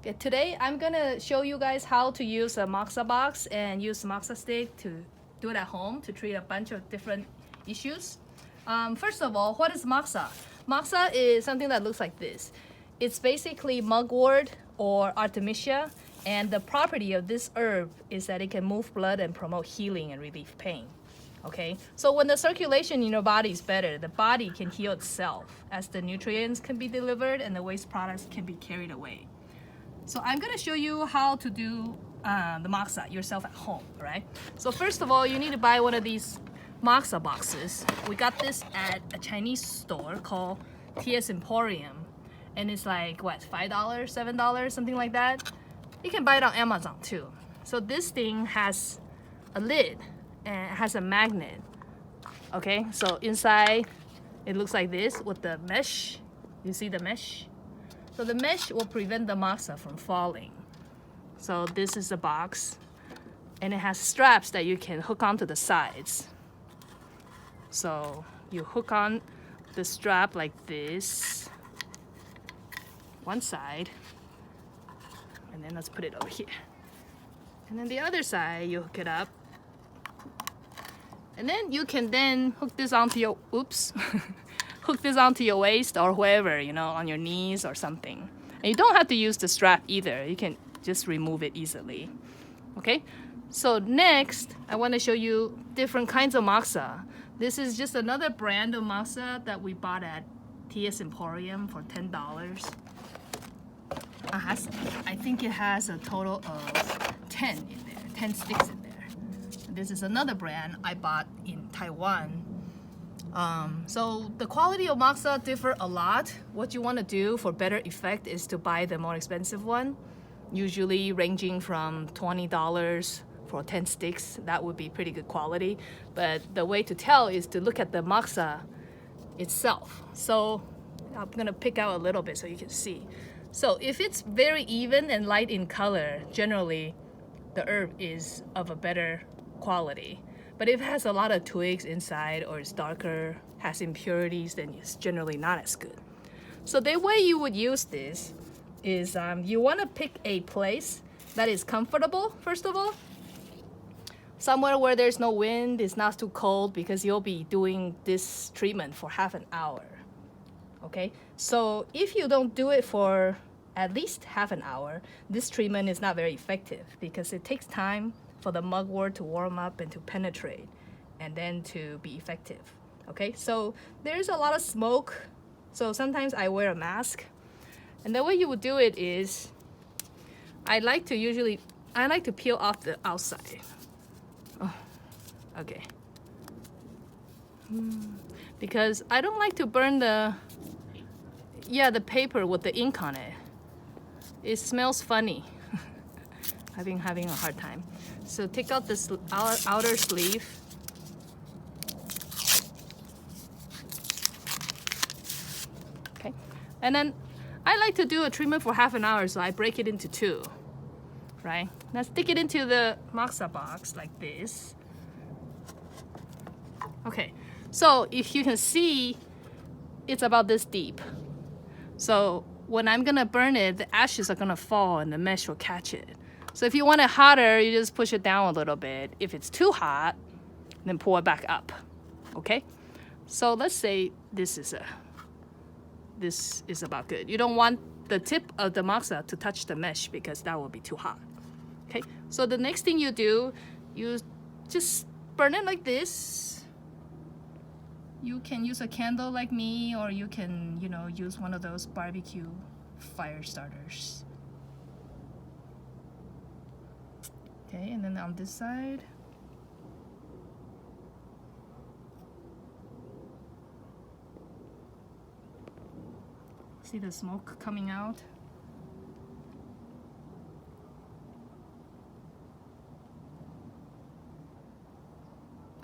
Okay, today I'm gonna show you guys how to use a Moxa box and use Moxa stick to do it at home to treat a bunch of different issues. First of all, what is Moxa? Moxa is something that looks like this. It's basically mugwort or artemisia, and the property of this herb is that it can move blood and promote healing and relieve pain. Okay, so when the circulation in your body is better, the body can heal itself as the nutrients can be delivered and the waste products can be carried away. So I'm gonna show you how to do the Moxa yourself at home, right? So first of all, you need to buy one of these Moxa boxes. We got this at a Chinese store called TS Emporium, and it's like what, $5, $7, something like that. You can buy it on Amazon too. So this thing has a lid and it has a magnet. Okay, so inside it looks like this with the mesh. You see the mesh? So the mesh will prevent the Moxa from falling. So this is the box, and it has straps that you can hook onto the sides. So you hook on the strap like this, one side, and then let's put it over here. And then the other side, you hook it up. And then you can then hook this onto your, hook this onto your waist or wherever, you know, on your knees or something. And you don't have to use the strap either. You can just remove it easily. Okay, so next I want to show you different kinds of Moxa. This is just another brand of Moxa that we bought at TS Emporium for $10. I think it has a total of 10 in there, 10 sticks in there. This is another brand I bought in Taiwan. So the quality of Moxa differ a lot. What you want to do for better effect is to buy the more expensive one, usually ranging from $20 for 10 sticks. That would be pretty good quality. But the way to tell is to look at the Moxa itself. So I'm gonna pick out a little bit so you can see. So if it's very even and light in color, generally the herb is of a better quality. But if it has a lot of twigs inside or it's darker, has impurities, then it's generally not as good. So the way you would use this is you want to pick a place that is comfortable, first of all. Somewhere where there's no wind, it's not too cold, because you'll be doing this treatment for half an hour. Okay, so if you don't do it for at least half an hour, this treatment is not very effective because it takes time for the mugwort to warm up and to penetrate and then to be effective. Okay, so there's a lot of smoke, so sometimes I wear a mask. And the way you would do it is I like to peel off the outside. Oh, okay. Because I don't like to burn the paper with the ink on it. It smells funny. I've been having a hard time. So take out this outer sleeve. Okay, and then I like to do a treatment for half an hour, so I break it into two, right? Now stick it into the Moxa box like this. Okay, so if you can see, it's about this deep. So when I'm gonna burn it, the ashes are gonna fall and the mesh will catch it. So if you want it hotter, you just push it down a little bit. If it's too hot, then pull it back up. Okay? So let's say this is about good. You don't want the tip of the Moxa to touch the mesh because that will be too hot. Okay? So the next thing you do, you just burn it like this. You can use a candle like me, or you can, you know, use one of those barbecue fire starters. Okay, and then on this side. See the smoke coming out?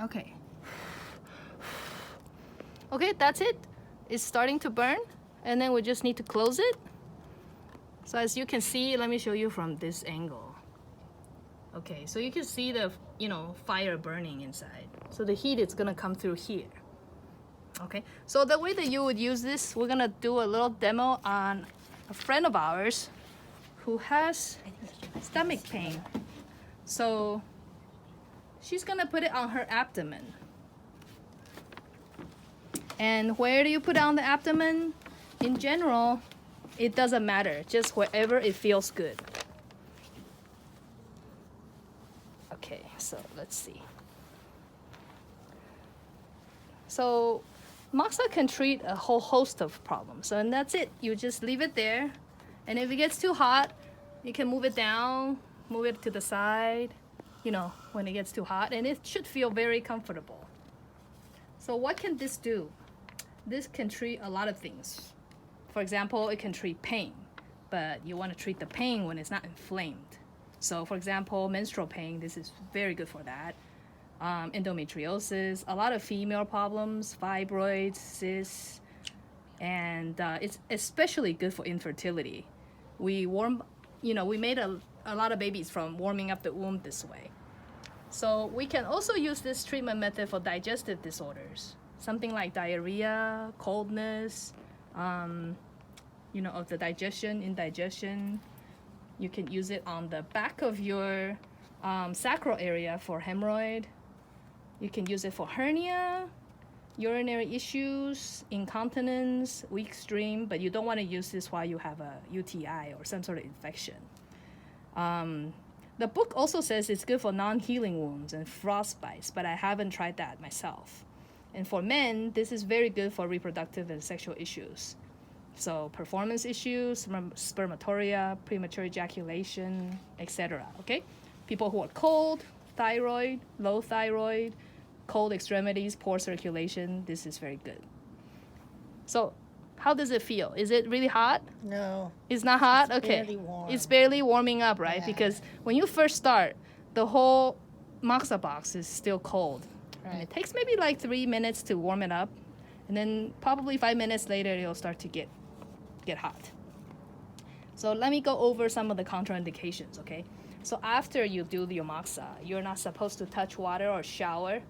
Okay. Okay, that's it. It's starting to burn, and then we just need to close it. So as you can see, let me show you from this angle. Okay, so you can see the, fire burning inside. So the heat is gonna come through here. Okay, so the way that you would use this, we're gonna do a little demo on a friend of ours who has stomach pain. So she's gonna put it on her abdomen. And where do you put it on the abdomen? In general, it doesn't matter, just wherever it feels good. Okay, so let's see. So Moxa can treat a whole host of problems. So, and that's it. You just leave it there. And if it gets too hot, you can move it down, move it to the side, you know, when it gets too hot. And it should feel very comfortable. So what can this do? This can treat a lot of things. For example, it can treat pain, but you want to treat the pain when it's not inflamed. So for example, menstrual pain, this is very good for that. Endometriosis, a lot of female problems, fibroids, cysts, and it's especially good for infertility. We made a lot of babies from warming up the womb this way. So we can also use this treatment method for digestive disorders, something like diarrhea, coldness, of the digestion, indigestion. You can use it on the back of your sacral area for hemorrhoid. You can use it for hernia, urinary issues, incontinence, weak stream, but you don't want to use this while you have a UTI or some sort of infection. The book also says it's good for non-healing wounds and frostbites, but I haven't tried that myself. And for men, this is very good for reproductive and sexual issues. So performance issues, spermatoria, premature ejaculation, etc. Okay? People who are cold, thyroid, low thyroid, cold extremities, poor circulation, this is very good. So how does it feel? Is it really hot? No. It's not hot? It's Okay. barely warm. It's barely warming up, right? Yeah. Because when you first start, the whole Moxa box is still cold. Right. And it takes maybe like 3 minutes to warm it up. And then probably 5 minutes later, it'll start to get hot. So let me go over some of the contraindications, okay? So after you do your Moxa, you're not supposed to touch water or shower.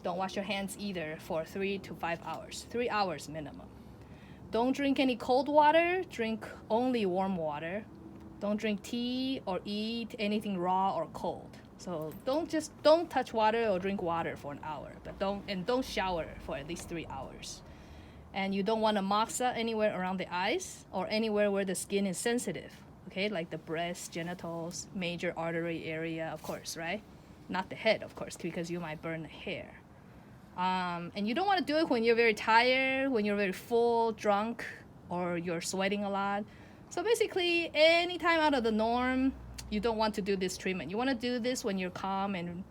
Don't wash your hands either for 3 to 5 hours. 3 hours minimum. Don't drink any cold water. Drink only warm water. Don't drink tea or eat anything raw or cold. So don't touch water or drink water for an hour, but don't shower for at least 3 hours. And you don't want to Moxa anywhere around the eyes or anywhere where the skin is sensitive, okay? Like the breast, genitals, major artery area, of course, right? Not the head, of course, because you might burn the hair. And you don't want to do it when you're very tired, when you're very full, drunk, or you're sweating a lot. So basically, anytime out of the norm, you don't want to do this treatment. You want to do this when you're calm and,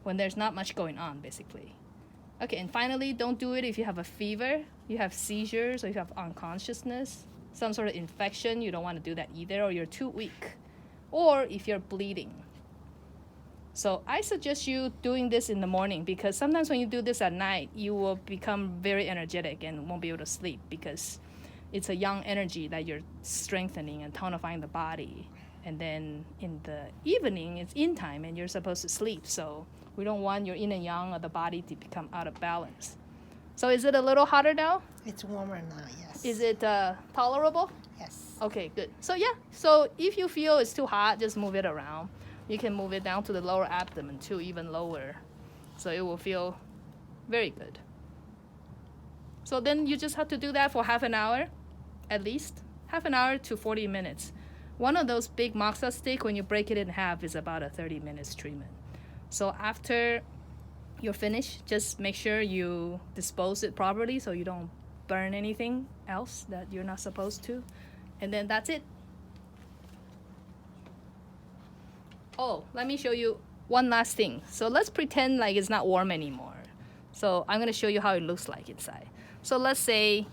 when there's not much going on, basically. Okay, and finally, don't do it if you have a fever, you have seizures, or if you have unconsciousness, some sort of infection. You don't want to do that either, or you're too weak, or if you're bleeding. So I suggest you doing this in the morning, because sometimes when you do this at night, you will become very energetic and won't be able to sleep, because it's a young energy that you're strengthening and tonifying the body. And then in the evening, it's in time and you're supposed to sleep. So we don't want your yin and yang of the body to become out of balance. So is it a little hotter now? It's warmer now, yes. Is it tolerable? Yes. Okay, good. So yeah, so if you feel it's too hot, just move it around. You can move it down to the lower abdomen too, even lower. So it will feel very good. So then you just have to do that for half an hour, at least. Half an hour to 40 minutes. One of those big Moxa stick, when you break it in half, is about a 30 minutes treatment. So after you're finished, just make sure you dispose it properly so you don't burn anything else that you're not supposed to. And then that's it. Oh, let me show you one last thing. So let's pretend like it's not warm anymore. So I'm going to show you how it looks like inside. So let's say,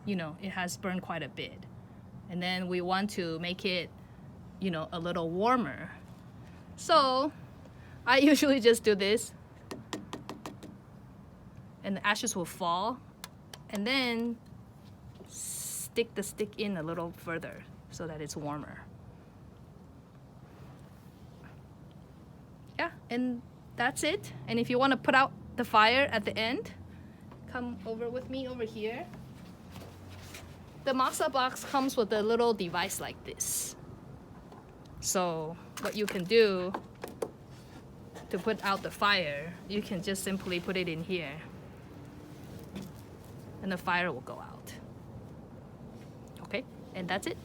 it has burned quite a bit. And then we want to make it, a little warmer. So I usually just do this. And the ashes will fall. And then stick the stick in a little further so that it's warmer. Yeah, and that's it. And if you want to put out the fire at the end, come over with me over here. the Moxa box comes with a little device like this. So what you can do to put out the fire, you can just simply put it in here and the fire will go out. Okay, and that's it.